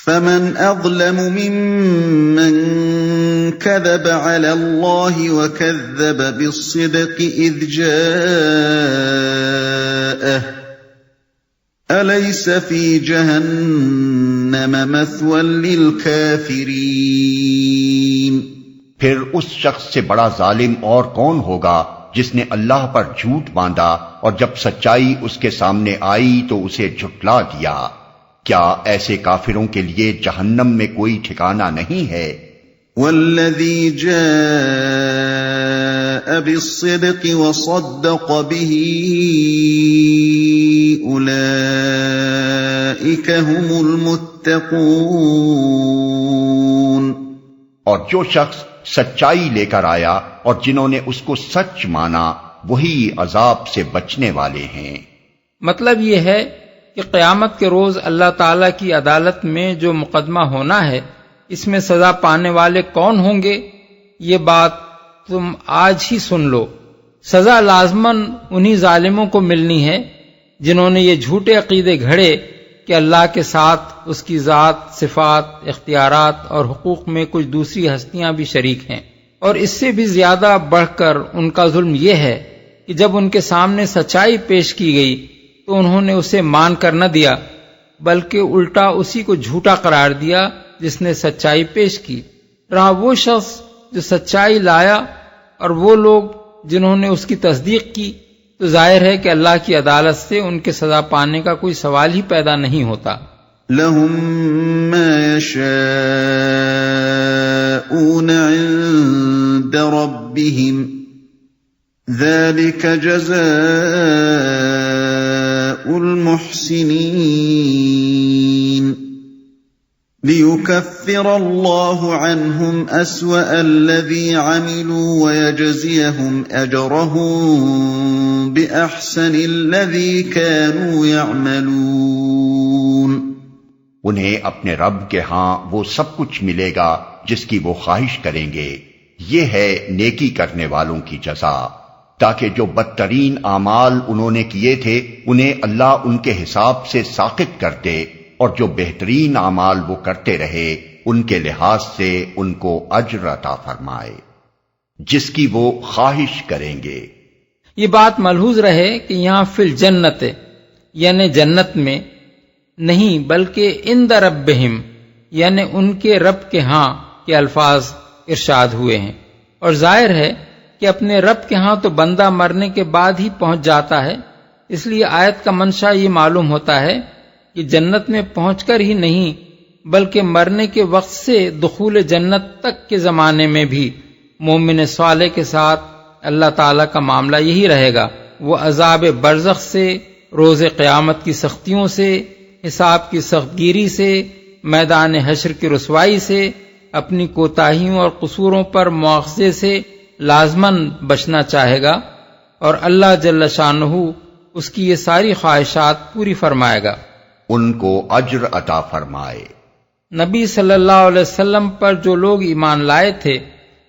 فمن أظلم ممن كذب على الله وكذب بالصدق إذ جاءه أليس في جهنم مثوى للكافرين۔ پھر اس شخص سے بڑا ظالم اور کون ہوگا جس نے اللہ پر جھوٹ باندھا اور جب سچائی اس کے سامنے آئی تو اسے جھٹلا دیا۔ کیا ایسے کافروں کے لیے جہنم میں کوئی ٹھکانہ نہیں ہے؟ والذی جاء بالصدق وصدق به اولئک هم المتقون۔ اور جو شخص سچائی لے کر آیا اور جنہوں نے اس کو سچ مانا وہی عذاب سے بچنے والے ہیں۔ مطلب یہ ہے کہ قیامت کے روز اللہ تعالیٰ کی عدالت میں جو مقدمہ ہونا ہے اس میں سزا پانے والے کون ہوں گے، یہ بات تم آج ہی سن لو۔ سزا لازماً انہی ظالموں کو ملنی ہے جنہوں نے یہ جھوٹے عقیدے گھڑے کہ اللہ کے ساتھ اس کی ذات، صفات، اختیارات اور حقوق میں کچھ دوسری ہستیاں بھی شریک ہیں۔ اور اس سے بھی زیادہ بڑھ کر ان کا ظلم یہ ہے کہ جب ان کے سامنے سچائی پیش کی گئی تو انہوں نے اسے مان کر نہ دیا بلکہ الٹا اسی کو جھوٹا قرار دیا جس نے سچائی پیش کی۔ رہا وہ شخص جو سچائی لایا اور وہ لوگ جنہوں نے اس کی تصدیق کی تو ظاہر ہے کہ اللہ کی عدالت سے ان کے سزا پانے کا کوئی سوال ہی پیدا نہیں ہوتا۔ لهم ما يشاءون عند ربهم ذلك جزاء المحسنين ليكفر الله عنهم أسوأ الذي عملوا ويجزيهم أجرهم بأحسن الذي كانوا يعملون۔ انہیں اپنے رب کے ہاں وہ سب کچھ ملے گا جس کی وہ خواہش کریں گے، یہ ہے نیکی کرنے والوں کی جزا، تاکہ جو بدترین اعمال انہوں نے کیے تھے انہیں اللہ ان کے حساب سے ساقط کر دے، اور جو بہترین اعمال وہ کرتے رہے ان کے لحاظ سے ان کو اجر عطا فرمائے جس کی وہ خواہش کریں گے۔ یہ بات ملحوظ رہے کہ یہاں فی الجنت یعنی جنت میں نہیں بلکہ عند ربہم یعنی ان کے رب کے ہاں کے الفاظ ارشاد ہوئے ہیں، اور ظاہر ہے کہ اپنے رب کے ہاں تو بندہ مرنے کے بعد ہی پہنچ جاتا ہے، اس لیے آیت کا منشا یہ معلوم ہوتا ہے کہ جنت میں پہنچ کر ہی نہیں بلکہ مرنے کے وقت سے دخول جنت تک کے زمانے میں بھی مومن صالح کے ساتھ اللہ تعالیٰ کا معاملہ یہی رہے گا۔ وہ عذاب برزخ سے، روز قیامت کی سختیوں سے، حساب کی سخت گیری سے، میدان حشر کی رسوائی سے، اپنی کوتاہیوں اور قصوروں پر مواخذے سے لازماً بچنا چاہے گا، اور اللہ جل شانہ اس کی یہ ساری خواہشات پوری فرمائے گا، ان کو اجر عطا فرمائے۔ نبی صلی اللہ علیہ وسلم پر جو لوگ ایمان لائے تھے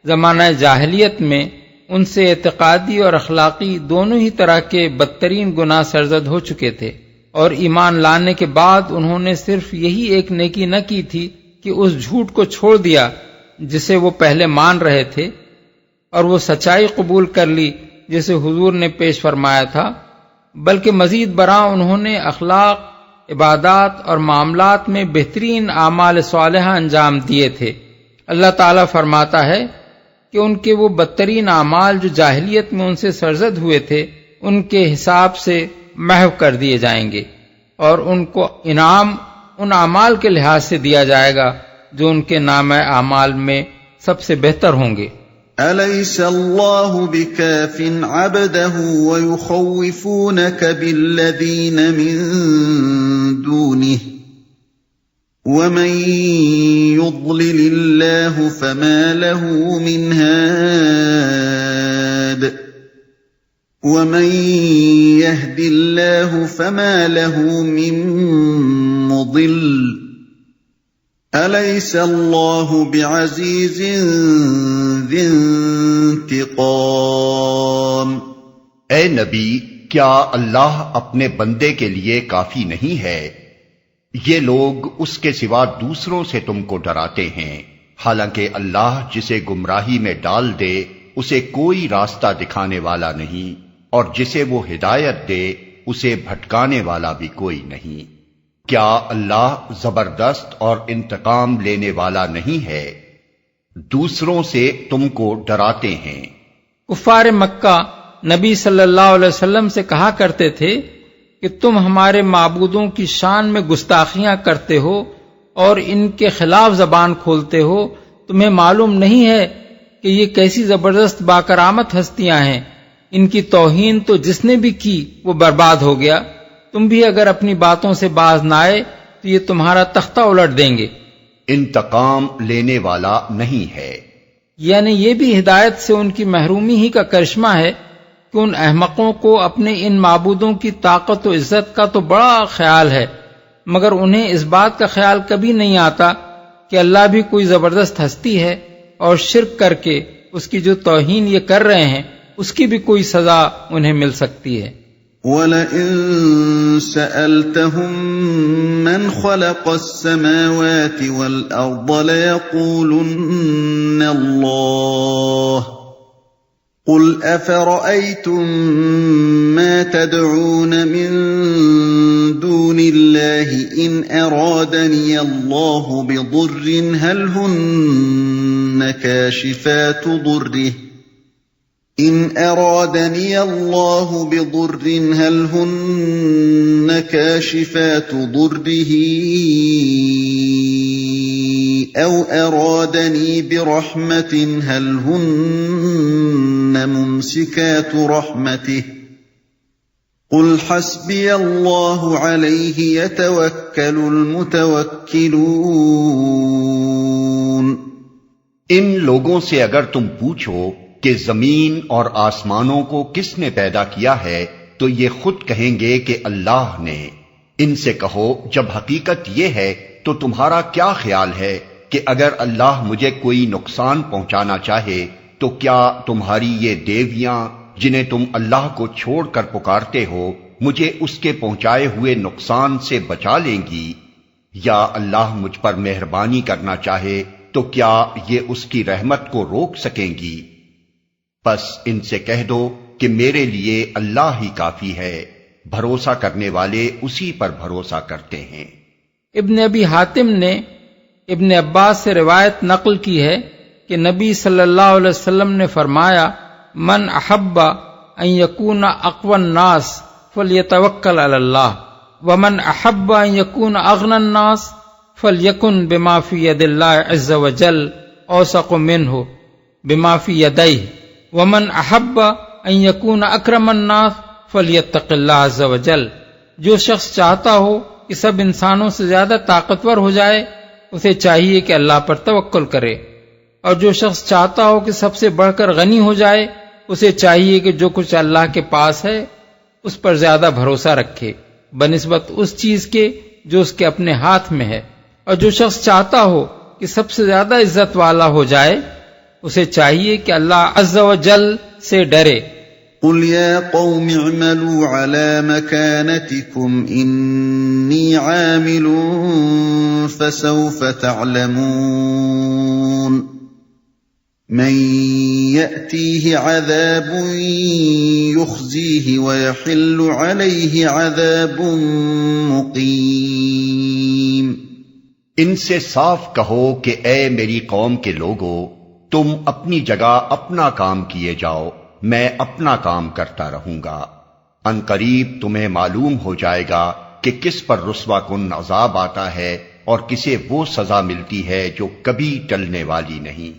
زمانہ جاہلیت میں، ان سے اعتقادی اور اخلاقی دونوں ہی طرح کے بدترین گناہ سرزد ہو چکے تھے، اور ایمان لانے کے بعد انہوں نے صرف یہی ایک نیکی نہ کی تھی کہ اس جھوٹ کو چھوڑ دیا جسے وہ پہلے مان رہے تھے، اور وہ سچائی قبول کر لی جسے حضور نے پیش فرمایا تھا، بلکہ مزید برآں انہوں نے اخلاق، عبادات اور معاملات میں بہترین اعمال صالحہ انجام دیے تھے۔ اللہ تعالیٰ فرماتا ہے کہ ان کے وہ بدترین اعمال جو جاہلیت میں ان سے سرزد ہوئے تھے ان کے حساب سے محو کر دیے جائیں گے، اور ان کو انعام ان اعمال کے لحاظ سے دیا جائے گا جو ان کے نامہ اعمال میں سب سے بہتر ہوں گے۔ أَلَيْسَ اللَّهُ بِكَافٍ عَبْدَهُ وَيُخَوِّفُونَكَ بِالَّذِينَ مِن دُونِهِ وَمَن يُضْلِلِ اللَّهُ فَمَا لَهُ مِنْ هَادٍ وَمَن يَهْدِ اللَّهُ فَمَا لَهُ مِن مُضِلٍّ أَلَيْسَ اللَّهُ بِعَزِيزٍ ذِي انتقام۔ اے نبی، کیا اللہ اپنے بندے کے لیے کافی نہیں ہے؟ یہ لوگ اس کے سوا دوسروں سے تم کو ڈراتے ہیں، حالانکہ اللہ جسے گمراہی میں ڈال دے اسے کوئی راستہ دکھانے والا نہیں، اور جسے وہ ہدایت دے اسے بھٹکانے والا بھی کوئی نہیں۔ کیا اللہ زبردست اور انتقام لینے والا نہیں ہے؟ دوسروں سے تم کو ڈراتے ہیں۔ کفار مکہ نبی صلی اللہ علیہ وسلم سے کہا کرتے تھے کہ تم ہمارے معبودوں کی شان میں گستاخیاں کرتے ہو اور ان کے خلاف زبان کھولتے ہو، تمہیں معلوم نہیں ہے کہ یہ کیسی زبردست باکرامت ہستیاں ہیں، ان کی توہین تو جس نے بھی کی وہ برباد ہو گیا، تم بھی اگر اپنی باتوں سے باز نہ آئے تو یہ تمہارا تختہ الٹ دیں گے۔ انتقام لینے والا نہیں ہے، یعنی یہ بھی ہدایت سے ان کی محرومی ہی کا کرشمہ ہے کہ ان احمقوں کو اپنے ان معبودوں کی طاقت و عزت کا تو بڑا خیال ہے، مگر انہیں اس بات کا خیال کبھی نہیں آتا کہ اللہ بھی کوئی زبردست ہستی ہے، اور شرک کر کے اس کی جو توہین یہ کر رہے ہیں اس کی بھی کوئی سزا انہیں مل سکتی ہے۔ وَلَئِن سَأَلْتَهُم مَّنْ خَلَقَ السَّمَاوَاتِ وَالْأَرْضَ لَيَقُولُنَّ اللَّهُ قُلْ أَفَرَأَيْتُم مَّا تَدْعُونَ مِن دُونِ اللَّهِ إِنْ أَرَادَنِيَ اللَّهُ بِضُرٍّ هَلْ هُنَّ كَاشِفَاتُ ضُرِّهِ إِنْ أَرَادَنِيَ اللَّهُ بِضُرٍّ هَلْ هُنَّ كَاشِفَاتُ ضُرِّهِ أَوْ أَرَادَنِي بِرَحْمَةٍ هَلْ هُنَّ مُمْسِكَاتُ رَحْمَتِهِ قُلْ حَسْبِيَ اللَّهُ عَلَيْهِ يَتَوَكَّلُ الْمُتَوَكِّلُونَ۔ ان لوگوں سے اگر تم پوچھو کہ زمین اور آسمانوں کو کس نے پیدا کیا ہے تو یہ خود کہیں گے کہ اللہ نے۔ ان سے کہو جب حقیقت یہ ہے تو تمہارا کیا خیال ہے کہ اگر اللہ مجھے کوئی نقصان پہنچانا چاہے تو کیا تمہاری یہ دیویاں جنہیں تم اللہ کو چھوڑ کر پکارتے ہو مجھے اس کے پہنچائے ہوئے نقصان سے بچا لیں گی؟ یا اللہ مجھ پر مہربانی کرنا چاہے تو کیا یہ اس کی رحمت کو روک سکیں گی؟ پس ان سے کہہ دو کہ میرے لیے اللہ ہی کافی ہے، بھروسہ کرنے والے اسی پر بھروسہ کرتے ہیں۔ ابن ابی حاتم نے ابن عباس سے روایت نقل کی ہے کہ نبی صلی اللہ علیہ وسلم نے فرمایا، من احب ان یکون اقوى الناس فلیتوکل علی اللہ ومن احب ان یکون اغنى الناس فلیکن بما فی ید اللہ عز وجل اوثق منہ بما فی یدیہ ومن احب ان یکون اکرم الناس فلیتق اللہ عز وجل۔ جو شخص چاہتا ہو کہ سب انسانوں سے زیادہ طاقتور ہو جائے اسے چاہیے کہ اللہ پر توکل کرے، اور جو شخص چاہتا ہو کہ سب سے بڑھ کر غنی ہو جائے اسے چاہیے کہ جو کچھ اللہ کے پاس ہے اس پر زیادہ بھروسہ رکھے بنسبت اس چیز کے جو اس کے اپنے ہاتھ میں ہے، اور جو شخص چاہتا ہو کہ سب سے زیادہ عزت والا ہو جائے اسے چاہیے کہ اللہ عز و جل سے ڈرے۔ قُلْ يَا قَوْمِ اعْمَلُوا عَلَى مَكَانَتِكُمْ إِنِّي عَامِلٌ فَسَوْفَ تَعْلَمُونَ مَن يَأْتِيهِ عَذَابٌ يُخْزِيهِ وَيَحِلُّ عَلَيْهِ عَذَابٌ مُقِيمٌ۔ ان سے صاف کہو کہ اے میری قوم کے لوگو، تم اپنی جگہ اپنا کام کیے جاؤ، میں اپنا کام کرتا رہوں گا، ان قریب تمہیں معلوم ہو جائے گا کہ کس پر رسوا کن عذاب آتا ہے اور کسے وہ سزا ملتی ہے جو کبھی ٹلنے والی نہیں۔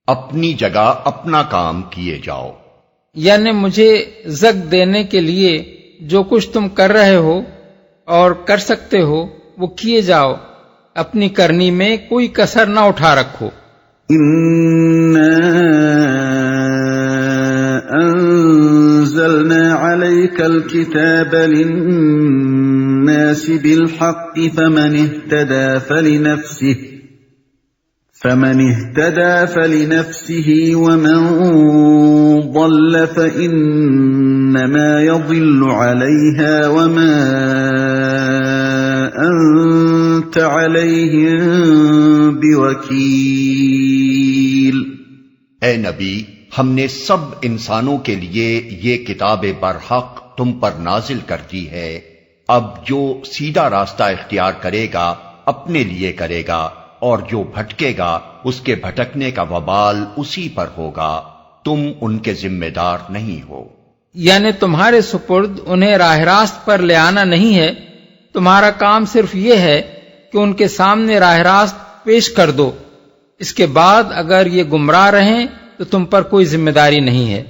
اپنی جگہ اپنا کام کیے جاؤ، یعنی مجھے زگ دینے کے لیے جو کچھ تم کر رہے ہو اور کر سکتے ہو وہ کیے جاؤ، اپنی کرنی میں کوئی کسر نہ اٹھا رکھو۔ إِنَّا أَنزَلْنَا عَلَيْكَ الْكِتَابَ لِلنَّاسِ بِالْحَقِّ فَمَنِ اهْتَدَى فَلِنَفْسِهِ وَمَنْ ضَلَّ فَإِنَّمَا يَضِلُّ عَلَيْهَا وَمَا أَنْتَ أنت عليهم بوكيل۔ اے نبی، ہم نے سب انسانوں کے لیے یہ کتاب برحق تم پر نازل کر دی ہے۔ اب جو سیدھا راستہ اختیار کرے گا اپنے لیے کرے گا، اور جو بھٹکے گا اس کے بھٹکنے کا وبال اسی پر ہوگا، تم ان کے ذمہ دار نہیں ہو۔ یعنی تمہارے سپرد انہیں راہ راست پر لے آنا نہیں ہے، تمہارا کام صرف یہ ہے کہ ان کے سامنے راہ راست پیش کر دو، اس کے بعد اگر یہ گمراہ رہیں تو تم پر کوئی ذمہ داری نہیں ہے۔